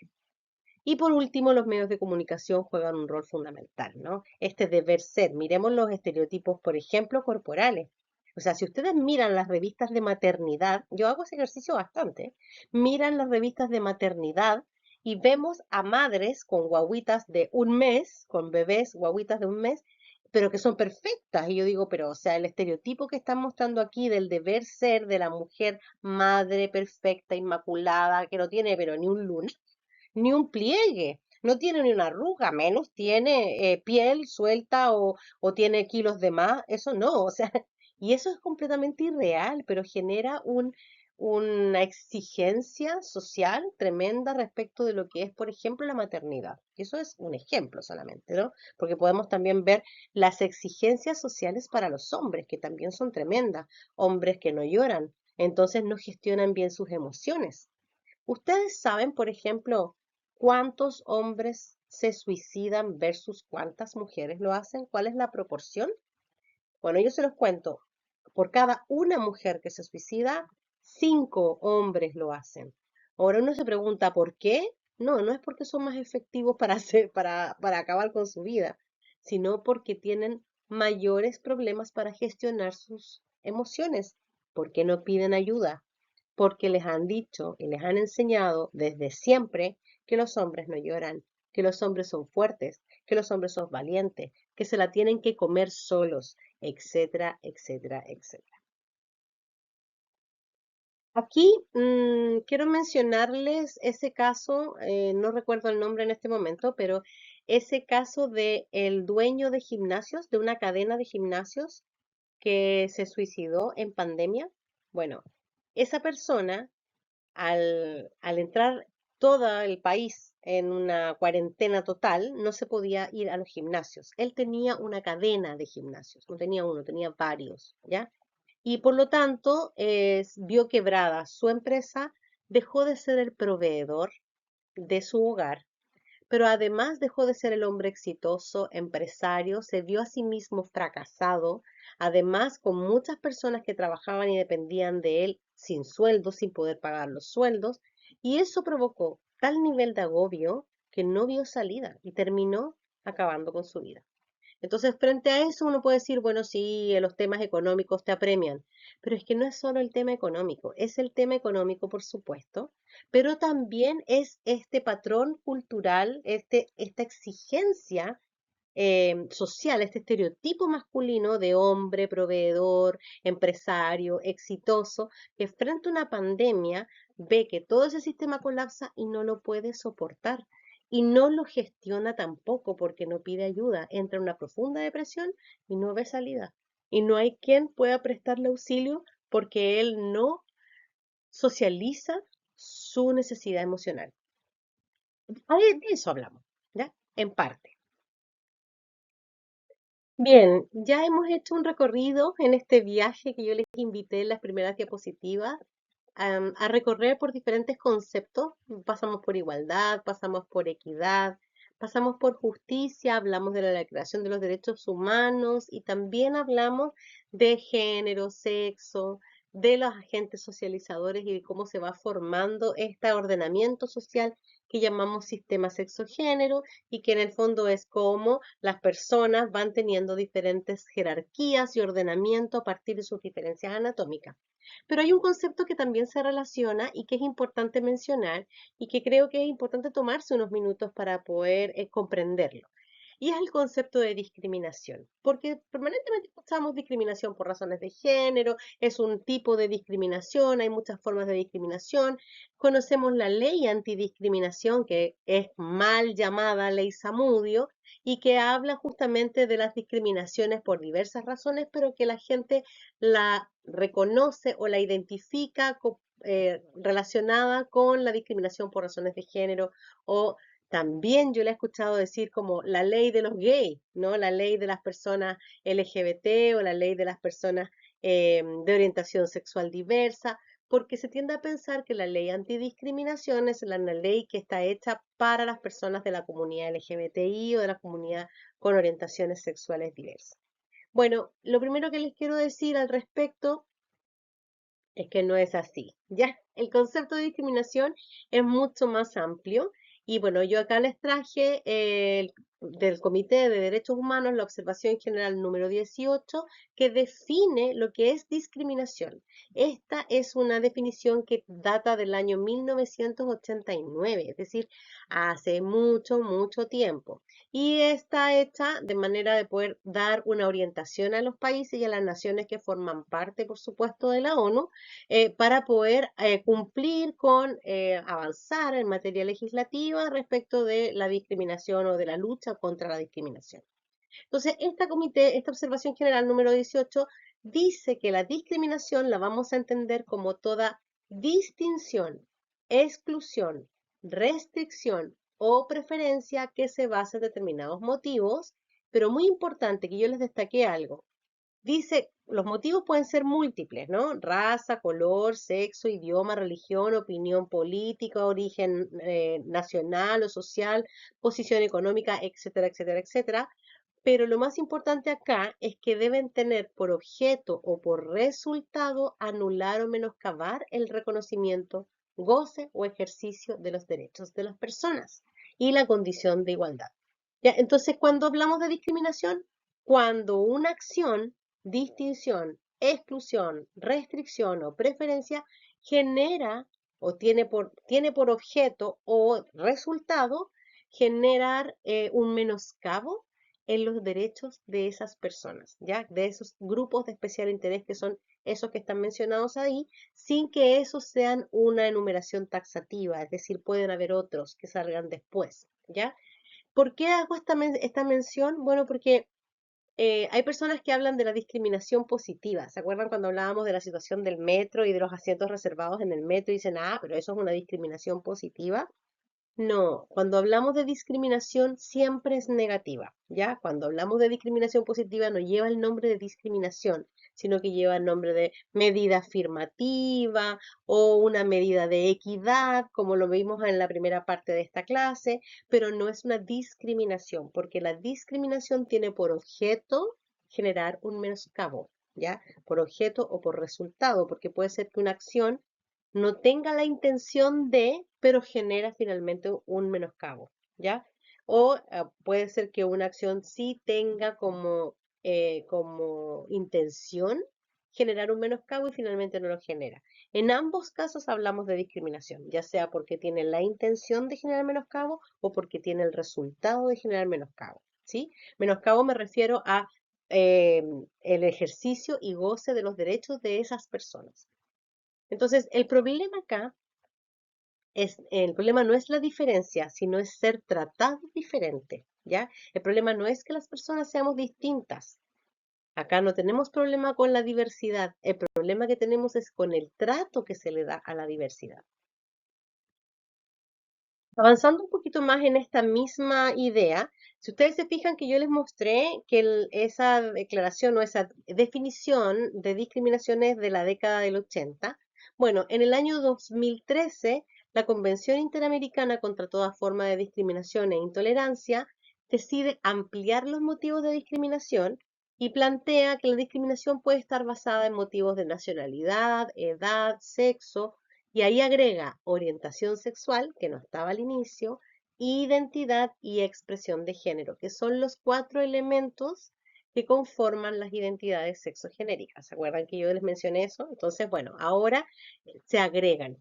Y por último, los medios de comunicación juegan un rol fundamental, ¿no? Este deber ser. Miremos los estereotipos, por ejemplo, corporales. O sea, si ustedes miran las revistas de maternidad, yo hago ese ejercicio bastante, miran las revistas de maternidad y vemos a madres con guaguitas de un mes, con bebés guaguitas de un mes, pero que son perfectas. Y yo digo, pero, o sea, el estereotipo que están mostrando aquí del deber ser de la mujer madre perfecta, inmaculada, que no tiene pero ni un lunar, ni un pliegue, no tiene ni una arruga, menos tiene piel suelta o tiene kilos de más, eso no, o sea, y eso es completamente irreal, pero genera una exigencia social tremenda respecto de lo que es, por ejemplo, la maternidad. Eso es un ejemplo solamente, ¿no? Porque podemos también ver las exigencias sociales para los hombres, que también son tremendas, hombres que no lloran, entonces no gestionan bien sus emociones. ¿Ustedes saben, por ejemplo, cuántos hombres se suicidan versus cuántas mujeres lo hacen? ¿Cuál es la proporción? Bueno, yo se los cuento. Por cada una mujer que se suicida, 5 hombres lo hacen. Ahora uno se pregunta, ¿por qué? No, no es porque son más efectivos para para acabar con su vida, sino porque tienen mayores problemas para gestionar sus emociones. ¿Por qué no piden ayuda? Porque les han dicho y les han enseñado desde siempre que los hombres no lloran, que los hombres son fuertes, que los hombres son valientes, que se la tienen que comer solos, etcétera, etcétera, etcétera. Aquí quiero mencionarles ese caso, no recuerdo el nombre en este momento, pero ese caso de el dueño de gimnasios, de una cadena de gimnasios que se suicidó en pandemia. Bueno, esa persona, al entrar todo el país en una cuarentena total, no se podía ir a los gimnasios. Él tenía una cadena de gimnasios, no tenía uno, tenía varios, ¿ya? Y por lo tanto, vio quebrada su empresa, dejó de ser el proveedor de su hogar, pero además dejó de ser el hombre exitoso, empresario, se vio a sí mismo fracasado, además con muchas personas que trabajaban y dependían de él sin sueldo, sin poder pagar los sueldos, y eso provocó tal nivel de agobio que no vio salida y terminó acabando con su vida. Entonces, frente a eso, uno puede decir, bueno, sí, los temas económicos te apremian, pero es que no es solo el tema económico, es el tema económico, por supuesto, pero también es este patrón cultural, esta exigencia social, este estereotipo masculino de hombre, proveedor, empresario, exitoso, que frente a una pandemia ve que todo ese sistema colapsa y no lo puede soportar. Y no lo gestiona tampoco porque no pide ayuda. Entra en una profunda depresión y no ve salida. Y no hay quien pueda prestarle auxilio porque él no socializa su necesidad emocional. De eso hablamos, ¿ya? En parte. Bien, ya hemos hecho un recorrido en este viaje que yo les invité en las primeras diapositivas a recorrer por diferentes conceptos. Pasamos por igualdad, pasamos por equidad, pasamos por justicia, hablamos de la Declaración de los Derechos Humanos y también hablamos de género, sexo, de los agentes socializadores y de cómo se va formando este ordenamiento social que llamamos sistema sexo-género y que en el fondo es cómo las personas van teniendo diferentes jerarquías y ordenamiento a partir de sus diferencias anatómicas. Pero hay un concepto que también se relaciona y que es importante mencionar y que creo que es importante tomarse unos minutos para poder comprenderlo. Y es el concepto de discriminación, porque permanentemente escuchamos discriminación por razones de género, es un tipo de discriminación, hay muchas formas de discriminación. Conocemos la ley antidiscriminación, que es mal llamada ley Zamudio, y que habla justamente de las discriminaciones por diversas razones, pero que la gente la reconoce o la identifica relacionada con la discriminación por razones de género o también yo le he escuchado decir como la ley de los gays, ¿no? La ley de las personas LGBT o la ley de las personas de orientación sexual diversa, porque se tiende a pensar que la ley antidiscriminación es la ley que está hecha para las personas de la comunidad LGBTI o de la comunidad con orientaciones sexuales diversas. Bueno, lo primero que les quiero decir al respecto es que no es así. Ya, el concepto de discriminación es mucho más amplio y bueno, yo acá les traje del Comité de Derechos Humanos la observación general número 18 que define lo que es discriminación. Esta es una definición que data del año 1989, es decir, hace mucho, mucho tiempo. Y está hecha de manera de poder dar una orientación a los países y a las naciones que forman parte, por supuesto, de la ONU para poder cumplir con avanzar en materia legislativa respecto de la discriminación o de la lucha contra la discriminación. Entonces, esta observación general número 18 dice que la discriminación la vamos a entender como toda distinción, exclusión, restricción o preferencia que se basa en determinados motivos, pero muy importante que yo les destaque algo. Dice, los motivos pueden ser múltiples, ¿no? Raza, color, sexo, idioma, religión, opinión política, origen nacional o social, posición económica, etcétera, etcétera, etcétera. Pero lo más importante acá es que deben tener por objeto o por resultado anular o menoscabar el reconocimiento, goce o ejercicio de los derechos de las personas y la condición de igualdad. ¿Ya? Entonces, cuando hablamos de discriminación, cuando una acción, distinción, exclusión, restricción o preferencia genera o tiene por objeto o resultado generar un menoscabo en los derechos de esas personas, ¿ya? De esos grupos de especial interés que son esos que están mencionados ahí, sin que esos sean una enumeración taxativa, es decir, pueden haber otros que salgan después, ¿ya? ¿Por qué hago esta mención? Bueno, porque hay personas que hablan de la discriminación positiva. ¿Se acuerdan cuando hablábamos de la situación del metro y de los asientos reservados en el metro? Y dicen, ah, pero eso es una discriminación positiva. No, cuando hablamos de discriminación siempre es negativa, ¿ya? Cuando hablamos de discriminación positiva no lleva el nombre de discriminación, sino que lleva el nombre de medida afirmativa o una medida de equidad, como lo vimos en la primera parte de esta clase, pero no es una discriminación, porque la discriminación tiene por objeto generar un menoscabo, ¿ya? Por objeto o por resultado, porque puede ser que una acción no tenga la intención de, pero genera finalmente un menoscabo, ¿ya? O puede ser que una acción sí tenga como intención generar un menoscabo y finalmente no lo genera. En ambos casos hablamos de discriminación, ya sea porque tiene la intención de generar menoscabo o porque tiene el resultado de generar menoscabo, ¿sí? Menoscabo me refiero a eh, el ejercicio y goce de los derechos de esas personas. Entonces, el problema no es la diferencia, sino es ser tratado diferente, ¿ya? El problema no es que las personas seamos distintas. Acá no tenemos problema con la diversidad. El problema que tenemos es con el trato que se le da a la diversidad. Avanzando un poquito más en esta misma idea, si ustedes se fijan que yo les mostré que esa declaración o esa definición de discriminación es de la década del 80, bueno, en el año 2013, la Convención Interamericana contra toda forma de discriminación e intolerancia decide ampliar los motivos de discriminación y plantea que la discriminación puede estar basada en motivos de nacionalidad, edad, sexo, y ahí agrega orientación sexual, que no estaba al inicio, identidad y expresión de género, que son los cuatro elementos que conforman las identidades sexogenéricas. ¿Se acuerdan que yo les mencioné eso? Entonces, bueno, ahora se agregan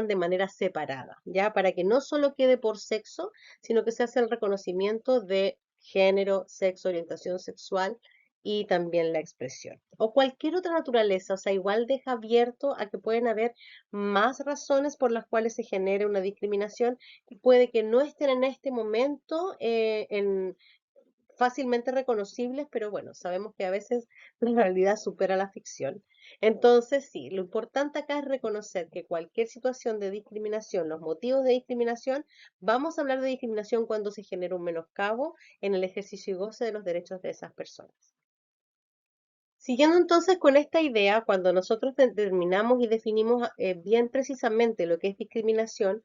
de manera separada, ¿ya? Para que no solo quede por sexo, sino que se hace el reconocimiento de género, sexo, orientación sexual y también la expresión. O cualquier otra naturaleza, o sea, igual deja abierto a que pueden haber más razones por las cuales se genere una discriminación y puede que no estén en este momento fácilmente reconocibles, pero bueno, sabemos que a veces la realidad supera la ficción. Entonces, sí, lo importante acá es reconocer que cualquier situación de discriminación, los motivos de discriminación, vamos a hablar de discriminación cuando se genera un menoscabo en el ejercicio y goce de los derechos de esas personas. Siguiendo entonces con esta idea, cuando nosotros determinamos y definimos bien precisamente lo que es discriminación,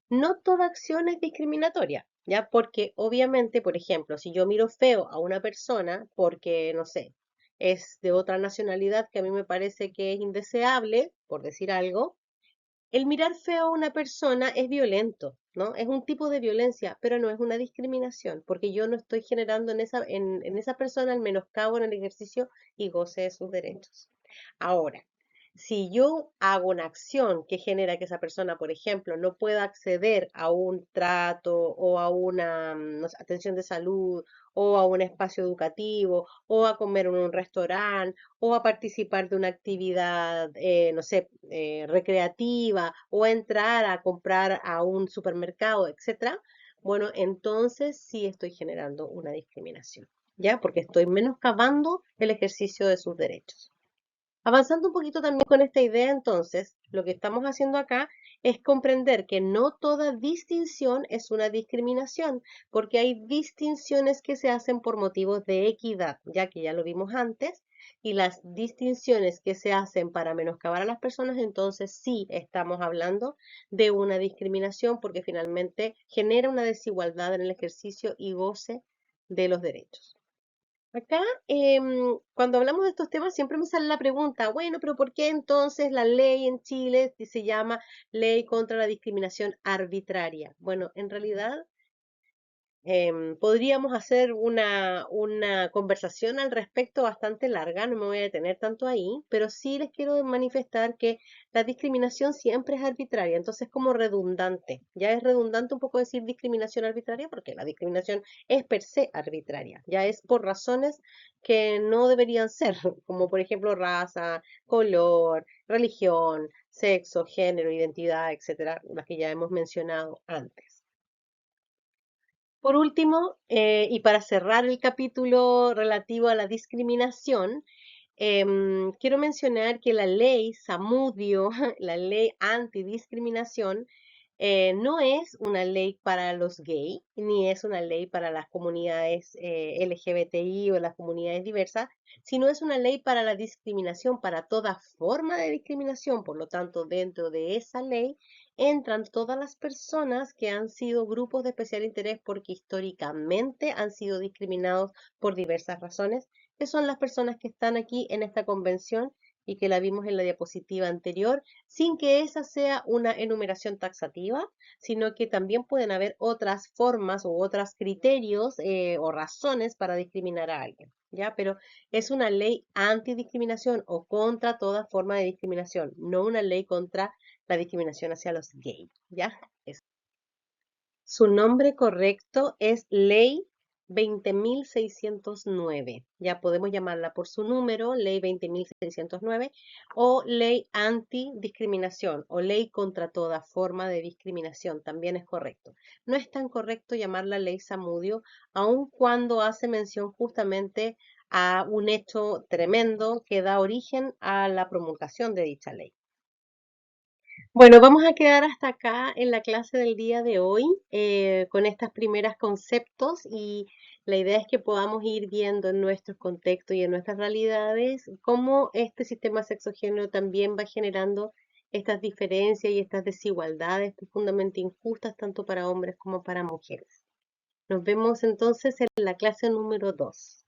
no toda acción es discriminatoria, ¿ya? Porque obviamente, por ejemplo, si yo miro feo a una persona porque, no sé, es de otra nacionalidad que a mí me parece que es indeseable, por decir algo, el mirar feo a una persona es violento, ¿no? Es un tipo de violencia, pero no es una discriminación, porque yo no estoy generando en esa persona el menoscabo en el ejercicio y goce de sus derechos. Ahora, si yo hago una acción que genera que esa persona, por ejemplo, no pueda acceder a un trato o a una no sé, atención de salud o a un espacio educativo o a comer en un restaurante o a participar de una actividad, no sé, recreativa o a entrar a comprar a un supermercado, etcétera, bueno, entonces sí estoy generando una discriminación, ¿ya? Porque estoy menoscabando el ejercicio de sus derechos. Avanzando un poquito también con esta idea, entonces, lo que estamos haciendo acá es comprender que no toda distinción es una discriminación, porque hay distinciones que se hacen por motivos de equidad, ya que ya lo vimos antes, y las distinciones que se hacen para menoscabar a las personas, entonces sí estamos hablando de una discriminación, porque finalmente genera una desigualdad en el ejercicio y goce de los derechos. Acá, cuando hablamos de estos temas, siempre me sale la pregunta, bueno, pero ¿por qué entonces la ley en Chile se llama Ley contra la Discriminación Arbitraria? Bueno, en realidad podríamos hacer una conversación al respecto bastante larga, no me voy a detener tanto ahí, pero sí les quiero manifestar que la discriminación siempre es arbitraria, entonces es como redundante. Ya es redundante un poco decir discriminación arbitraria porque la discriminación es per se arbitraria, ya es por razones que no deberían ser, como por ejemplo raza, color, religión, sexo, género, identidad, etcétera, las que ya hemos mencionado antes. Por último, y para cerrar el capítulo relativo a la discriminación, quiero mencionar que la ley Samudio, la ley antidiscriminación, no es una ley para los gays, ni es una ley para las comunidades LGBTI o las comunidades diversas, sino es una ley para la discriminación, para toda forma de discriminación. Por lo tanto, dentro de esa ley entran todas las personas que han sido grupos de especial interés porque históricamente han sido discriminados por diversas razones, que son las personas que están aquí en esta convención y que la vimos en la diapositiva anterior, sin que esa sea una enumeración taxativa, sino que también pueden haber otras formas u otros criterios o razones para discriminar a alguien, ¿ya? Pero es una ley antidiscriminación o contra toda forma de discriminación, no una ley contra la discriminación hacia los gays, ¿ya? Su nombre correcto es Ley 20.609. Ya podemos llamarla por su número, Ley 20.609, o Ley Antidiscriminación, o Ley contra toda forma de discriminación. También es correcto. No es tan correcto llamarla Ley Samudio, aun cuando hace mención justamente a un hecho tremendo que da origen a la promulgación de dicha ley. Bueno, vamos a quedar hasta acá en la clase del día de hoy con estas primeras conceptos y la idea es que podamos ir viendo en nuestros contextos y en nuestras realidades cómo este sistema sexogénero también va generando estas diferencias y estas desigualdades profundamente injustas tanto para hombres como para mujeres. Nos vemos entonces en la clase número 2.